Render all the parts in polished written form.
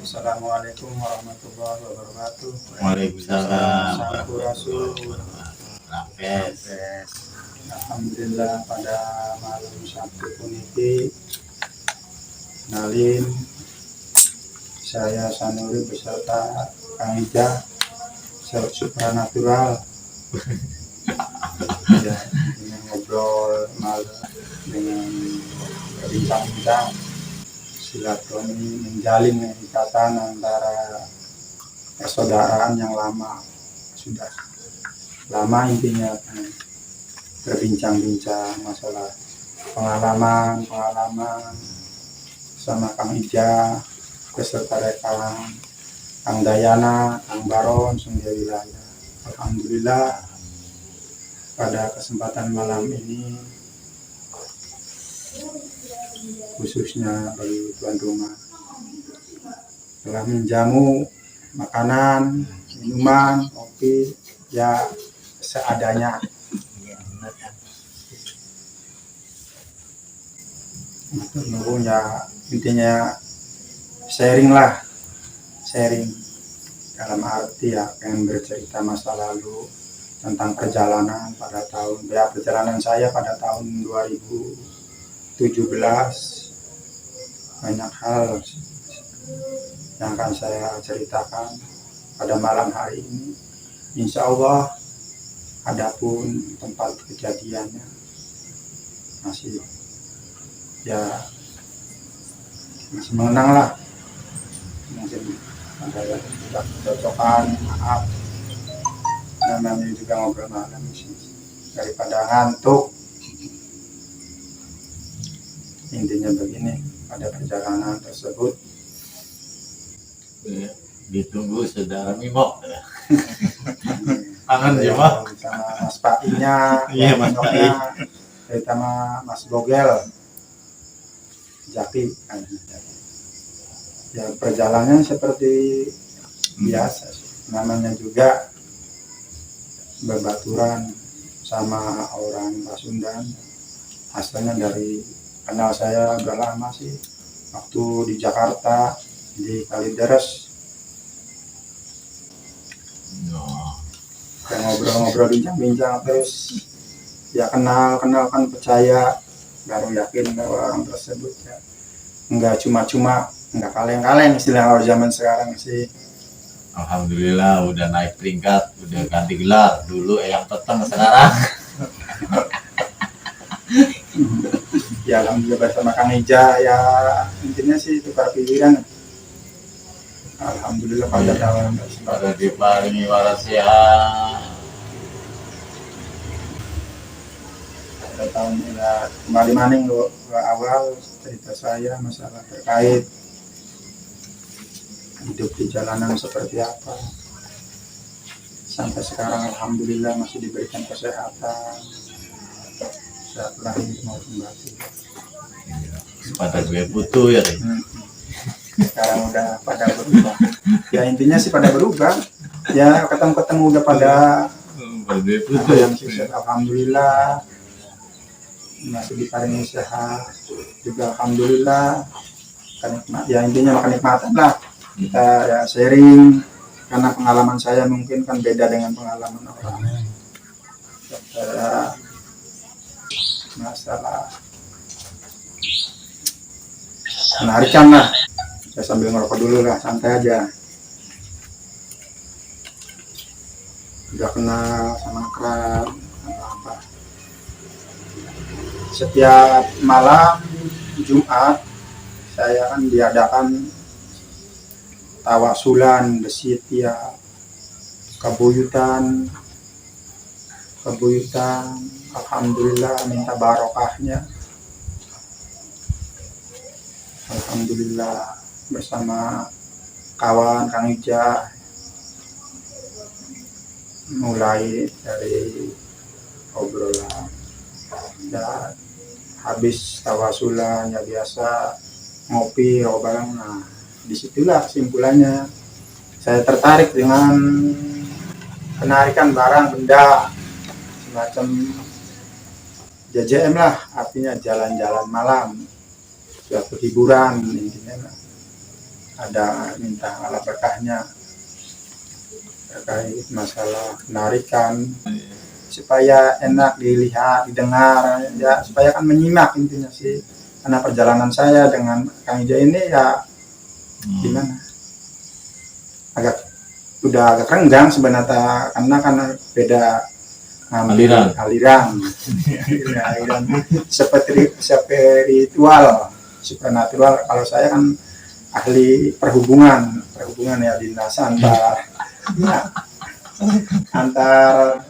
Assalamualaikum warahmatullahi wabarakatuh. Waalaikumsalam Sampurasun. Rampes. Alhamdulillah pada malam Sabtu puniki nalin saya Sanuri beserta Kang Ija supranatural ya, dengan ngobrol malam dengan berbincang-bincang silaturahmi, menjalin ikatan antara persaudaraan yang lama, sudah lama intinya berbincang-bincang masalah pengalaman sama Kang Ija beserta rekan Kang Dayana, Kang Baron, semua wilayah. Alhamdulillah pada kesempatan malam ini khususnya bagi tuan rumah telah menjamu makanan, minuman, kopi ya seadanya. Ya intinya sharing dalam arti ya pengen bercerita masa lalu tentang perjalanan perjalanan saya pada tahun 2017. Banyak hal yang akan saya ceritakan pada malam hari ini. Insya Allah, adapun tempat kejadiannya masih mengenang lah. Mungkin ada yang tidak kecocokan, maaf. Namanya juga ngobrol malam daripada ngantuk. Intinya begini, pada perjalanan tersebut ditunggu saudara Mimo kangen ya Pak sama Mas Pakinya, iya Mas Paki, terutama Mas Bogel Jaki. Ya perjalanan seperti biasa, namanya juga berbaturan sama orang Pasundan, asalnya dari kenal saya udah lama sih, waktu di Jakarta di Kalideres. Ya, ngobrol-ngobrol bincang-bincang terus ya kenal kan percaya, baru yakin bahwa orang tersebut ya nggak cuma-cuma, nggak kaleng-kaleng istilah orang zaman sekarang sih. Alhamdulillah udah naik peringkat, udah ganti gelar, dulu Eyang Peteng, sekarang Ya alhamdulillah bersama Kang Ija ya intinya sih tukar pikiran. Alhamdulillah pada tahun pada diparingi waras sehat. Pada tahun kembali maning ke awal cerita saya masalah terkait hidup di jalanan seperti apa. Sampai sekarang alhamdulillah masih diberikan kesehatan, sehat lahir maupun batin. Pada gue butuh ya Sekarang udah pada berubah. Ya intinya sih pada berubah. Ya ketemu udah pada butuh yang sukses. Alhamdulillah masih diparingi sehat juga alhamdulillah. Ya intinya kenikmatan lah. Kita ya sharing karena pengalaman saya mungkin kan beda dengan pengalaman orang. Saya masalah menarikan lah. Saya sambil ngerokok dulu lah, santai aja. Udah kenal sama akrab, apa. Setiap malam Jumat saya kan diadakan tawasulan besit ya, kebuyutan. Alhamdulillah minta barokahnya. Alhamdulillah bersama kawan Kang Ija mulai dari obrolan dan habis tawasulan ya biasa ngopi bareng. Nah disitulah kesimpulannya saya tertarik dengan penarikan barang benda semacam JJM lah, artinya jalan-jalan malam, suatu hiburan intinya. ada minta ala berkahnya terkait masalah penarikan supaya enak dilihat, didengar, ya supaya kan menyimak intinya sih. Karena perjalanan saya dengan Kang Ija ini ya gimana? Udah agak renggang sebenarnya karena beda Aliran. aliran spiritual, supernatural. Kalau saya kan ahli perhubungan ya, dinas antar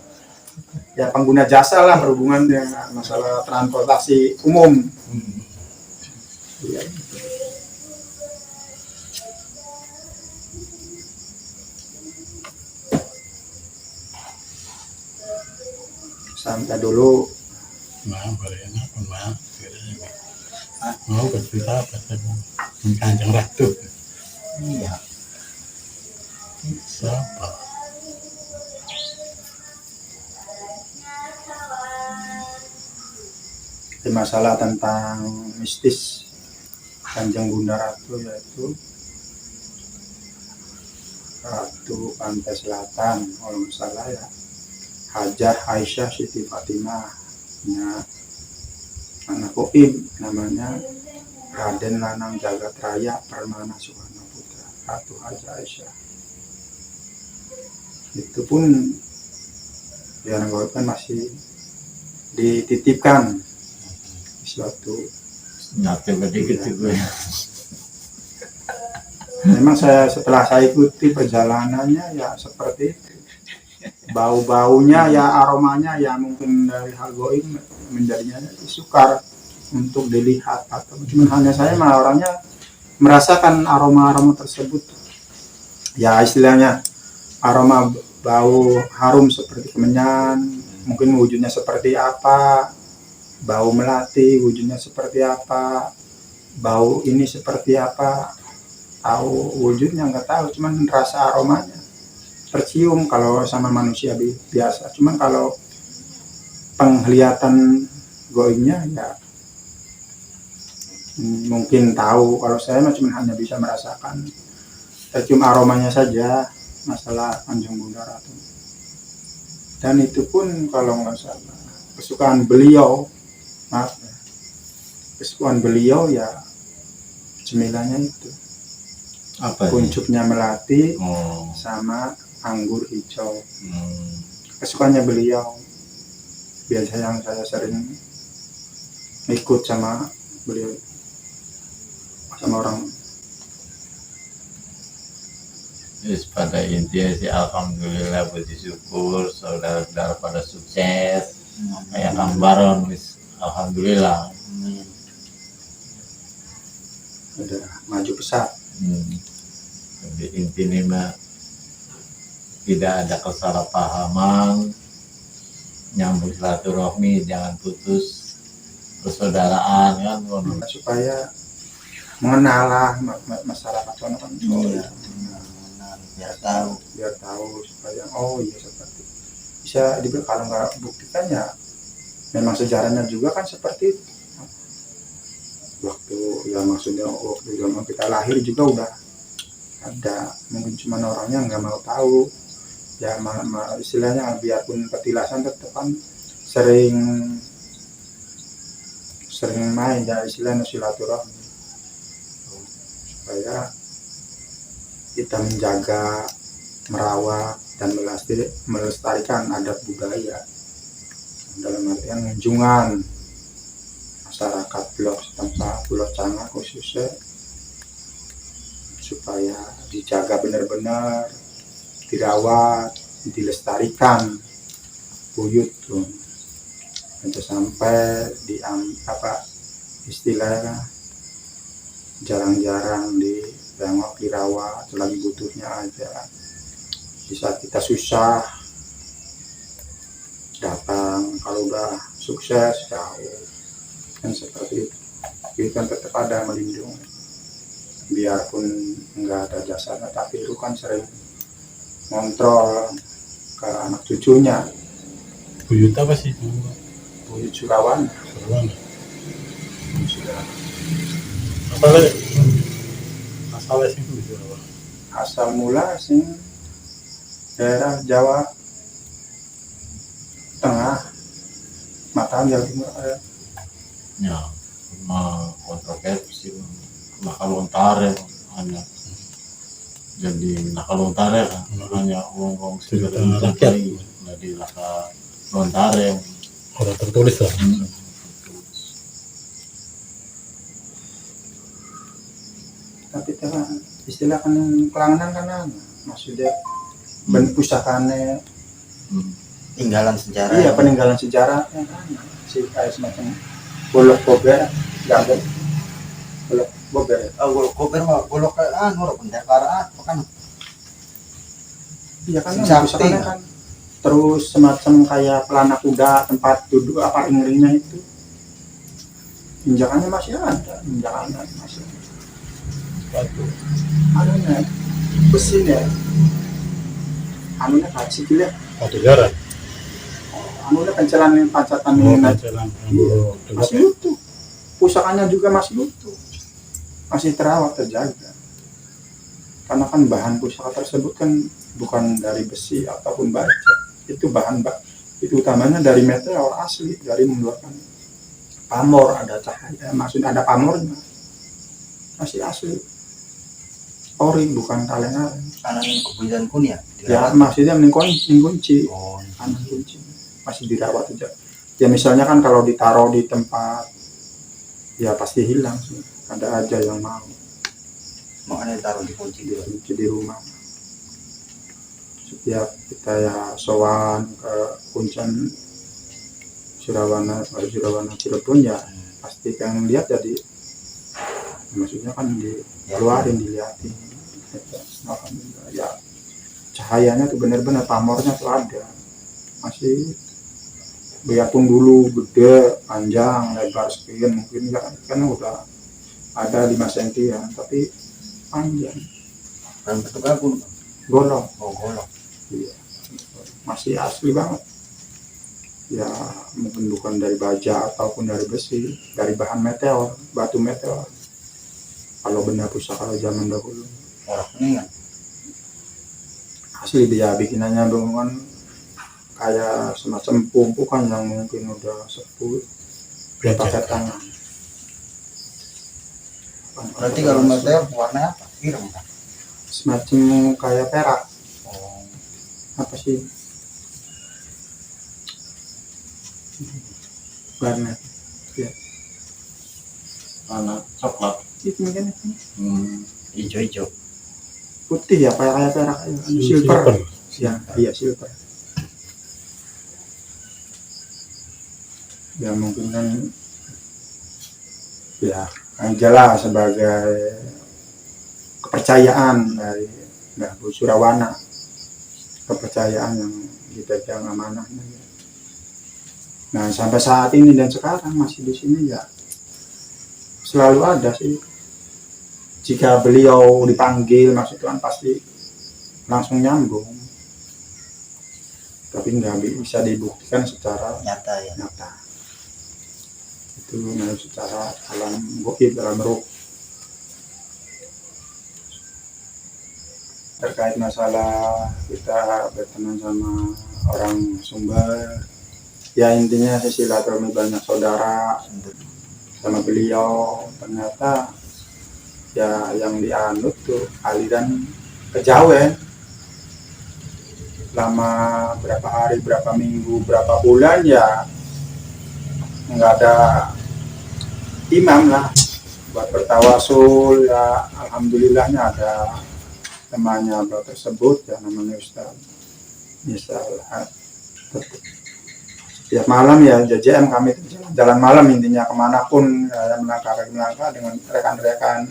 ya pengguna jasa lah, berhubungan dengan masalah transportasi umum. Ya. Sampai dulu. Mau bercerita apa tadi? Kanjeng Ratu. Iya. Siapa? Masalah tentang mistis Kanjeng Bunda Ratu, yaitu Ratu Pantai Selatan, kalau nggak salah ya, Hajah Aisyah Siti Fatimah, ya, anak Koib namanya Raden Lanang Jagat Raya Permana Sukarno Putra, Ratu Hajah Aisyah. Itu pun ya kan masih dititipkan suatu Nyate dikit gue. Memang setelah saya ikuti perjalanannya ya seperti itu. Bau-baunya ya, aromanya ya mungkin dari hal goib menjadinya sukar untuk dilihat, atau cuma hanya saya mah orangnya merasakan aroma-aroma tersebut. Ya istilahnya aroma bau harum seperti kemenyan, mungkin wujudnya seperti apa, bau melati wujudnya seperti apa, bau ini seperti apa, tahu wujudnya nggak tahu, cuman rasa aromanya tercium kalau sama manusia biasa. Cuman kalau penglihatan goibnya ya mungkin tahu. Kalau saya mah cuma hanya bisa merasakan, tercium aromanya saja masalah Kanjeng Bunda Ratu. Dan itu pun kalau nggak salah kesukaan beliau, maaf ya, kesukaan beliau ya cemilannya itu Apa kuncupnya melati Oh. sama anggur hijau. Kesukaannya beliau, biasa yang saya sering ikut sama beliau, sama orang. Yes, pada intinya sih alhamdulillah, puji syukur saudara-saudara pada sukses. Kayak Kang Baron, alhamdulillah. Udah maju pesat. Jadi intinya mah tidak ada kesalahpahaman, nyambung silaturahmi, jangan putus persaudaraan kan. Supaya mengenal masyarakat kan. Oh ya, biar tahu supaya oh iya seperti bisa dibilang. Kalau nggak buktikan ya memang sejarahnya juga kan seperti itu. Waktu ya maksudnya waktu zaman kita lahir juga udah ada, mungkin cuma orangnya nggak mau tahu ya, istilahnya biarpun petilasan tetap kan sering main ya, istilahnya silaturahmi supaya kita menjaga, merawat dan melestarikan adat budaya, dalam artian kunjungan masyarakat Blok setempat, Pulau Canga khususnya, supaya dijaga benar-benar, dirawat, dilestarikan buyut tuh, untuk sampai istilahnya jarang-jarang ditengok, dirawat, lagi butuhnya aja. Di saat kita susah datang, kalau udah sukses jauh kan seperti itu. Itu kan tetap ada melindungi, biarpun nggak ada jasanya, tapi itu kan sering ngontrol ke anak cucunya. Buyut apa sih? Buyut Surawan. Surawan. Sudah Apa lagi? Awas itu Jawa. asal mula sing daerah Jawa Tengah, Mataram, Jawa Timur ada. Ya, cuma kontroversi nakalontare hanya jadi nakalontare kan hanya uang Cerita segala rakyat. jadi laka lontare. Orang tertulis lah. Tapi tera istilah kan kelanganan kan maksudnya ben pusakane tinggalan sejarah. iya peninggalan sejarah kan si kayak semacam bolok bober gambut bolok bober ya. Golok koper mah golok anu pendekaraan kan Iya kan Sakti. pusakane kan terus semacam kayak pelana kuda tempat duduk apa ringnya itu injakannya masih ada injakannya masih Batu. anunya besinya anunya kayak sikil ya Batu jaran. anunya pencelan pancatan Oh, ini jalan. masih utuh pusakanya juga masih utuh masih terawat terjaga karena kan bahan pusaka tersebut kan bukan dari besi ataupun baja itu bahan itu utamanya dari meteor asli dari mengeluarkan pamor ada cahaya maksudnya ada pamornya masih asli ori bukan kaleng-kaleng kanan kebulan kun ya. ya maksudnya kunci Oh, kanan kunci masih dirawat aja ya misalnya kan kalau ditaruh di tempat ya pasti hilang sih ada aja yang mau ada taruh di kunci dulu. kunci di rumah setiap kita ya sowan ke kuncen Surawana Cirebon ya pasti pengen lihat jadi maksudnya kan dikeluarin dilihatin alhamdulillah ya cahayanya tuh benar-benar pamornya tuh ada masih biarpun dulu gede panjang lebar sekian mungkin kan udah ada 5 sentian tapi panjang Dan bentuknya pun golong golok. iya masih asli banget ya mungkin bukan dari baja ataupun dari besi dari bahan meteor batu meteor kalau benda pusaka zaman dahulu Orang ini kan asli dia bikinannya dengan kayak semacam pumpukan yang mungkin udah sepuh pakai tangan berarti kalau meteor warnanya apa? Biru kan? semacam kayak perak Oh, apa sih warna Anak coklat. itu mungkin hijau-hijau. putih ya kayak perak silver ya iya silver ya mungkin kan ya jelas sebagai kepercayaan dari Mbah Surawana kepercayaan yang dipegang amanahnya nah sampai saat ini dan sekarang masih di sini ya selalu ada sih jika beliau dipanggil masuk Tuhan pasti langsung nyambung tapi nggak bisa dibuktikan secara Nyata ya. nyata itu secara alam goib dalam roh terkait masalah kita berteman sama orang Sumber ya intinya silaturahmi banyak saudara sama beliau ternyata ya yang dianut tuh aliran kejawen lama berapa hari berapa minggu berapa bulan ya nggak ada imam lah buat bertawasul ya alhamdulillahnya ada temannya beliau tersebut ya namanya Ustaz misal setiap malam ya JJM kami jalan malam intinya kemanapun ya, melangkah dengan rekan-rekan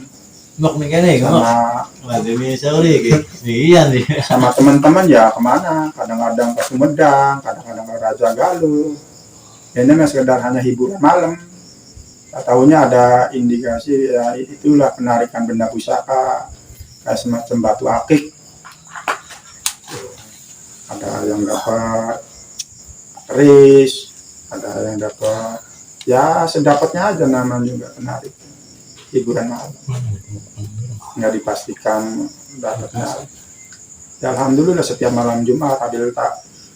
Ngok nih kene, ngok. sama Lazimi sorry iya nih. sama teman-teman ya kemana kadang-kadang ke Sumedang kadang-kadang ke Raja Galuh ini memang sekedar hanya hiburan malam tahunya ada indikasi ya itulah penarikan benda pusaka kayak semacam batu akik ada yang dapat keris ada yang dapat ya sedapatnya aja namanya juga penarik hiburan malam, nggak dipastikan dapatnya. Ya, alhamdulillah setiap malam Jumat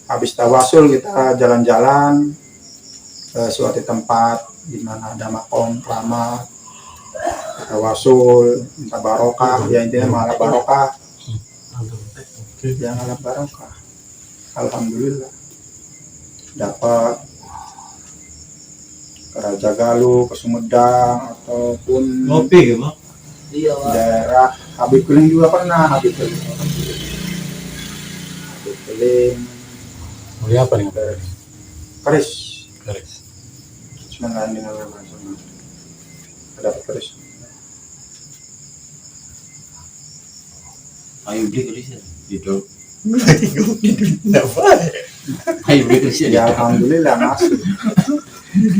habis tawasul kita jalan-jalan ke suatu tempat di mana ada makom keramat, tawasul, minta barokah, ya intinya malah barokah, yang malah barokah. Alhamdulillah dapat ke Raja Galuh, ke Sumedang ataupun Ngopi gitu. Iya, Pak. daerah Habib Keling juga pernah. Habib Keling Mulia apa nih? keris Garis. Semangat dengan sama ada keris. Ayo beli keris ya. Itu. Kenapa? Ayo beli keris Ya alhamdulillah masih.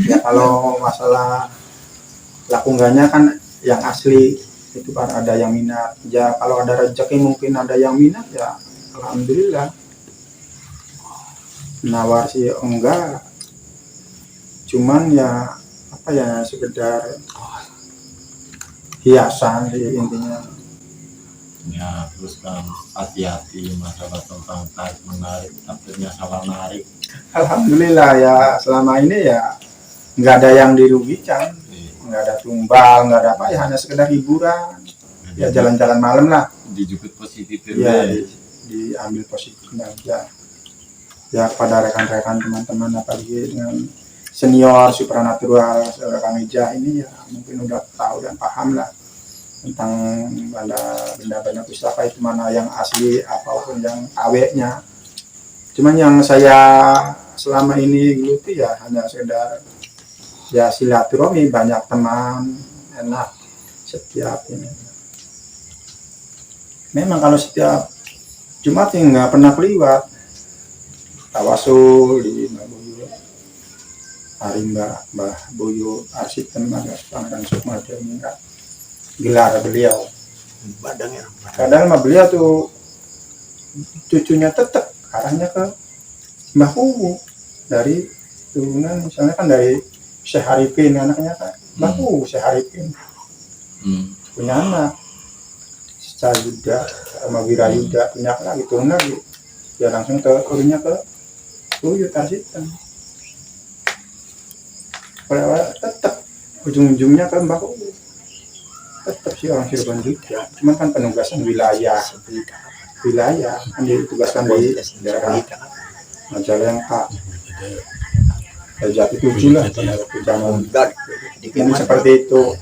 Ya kalau masalah laku enggaknya kan yang asli itu kan ada yang minat. Ya kalau ada rezeki mungkin ada yang minat ya alhamdulillah. Nawar sih enggak. Cuman ya apa ya sekedar hiasan sih intinya. Ya, terus kan hati-hati masalah tentang tarik menarik, akhirnya salah narik. Alhamdulillah ya selama ini ya nggak ada yang dirugikan, nggak ada tumbal, nggak ada apa ya hanya sekedar hiburan. Ya jalan-jalan malam lah. Dijemput positif Ya diambil positifnya aja. Ya kepada rekan-rekan teman-teman apalagi dengan senior supranatural Kang Ijah ini ya mungkin udah tahu dan paham lah tentang benda-benda pustaka itu mana yang asli apapun yang awetnya. Cuman yang saya selama ini geluti ya hanya sekedar ya silaturahmi, banyak teman, enak setiap ini. Memang kalau setiap Jumat yang nggak pernah keliwat tawasul di Mbah Boyo, hari Mbah Boyo Arsip Pangeran Sukma minta gelar beliau. Badangnya. Kadang mah beliau tuh cucunya tetap arahnya ke Mbah Kuwu dari turunan misalnya kan dari Syekh Arifin anaknya kan Mbah Kuwu Syekh Arifin punya anak Syekh Yuda sama Wirayuda punya lagi turun lagi ya langsung turunnya ke Buyut Arsitan. Tetap ujung-ujungnya ke Mbah Kuwu tetap sih orang Cirebon juga, cuman kan penugasan wilayah kan ditugaskan di daerah Majalengka, Jati 7 lah, Jati 7 Di seperti itu.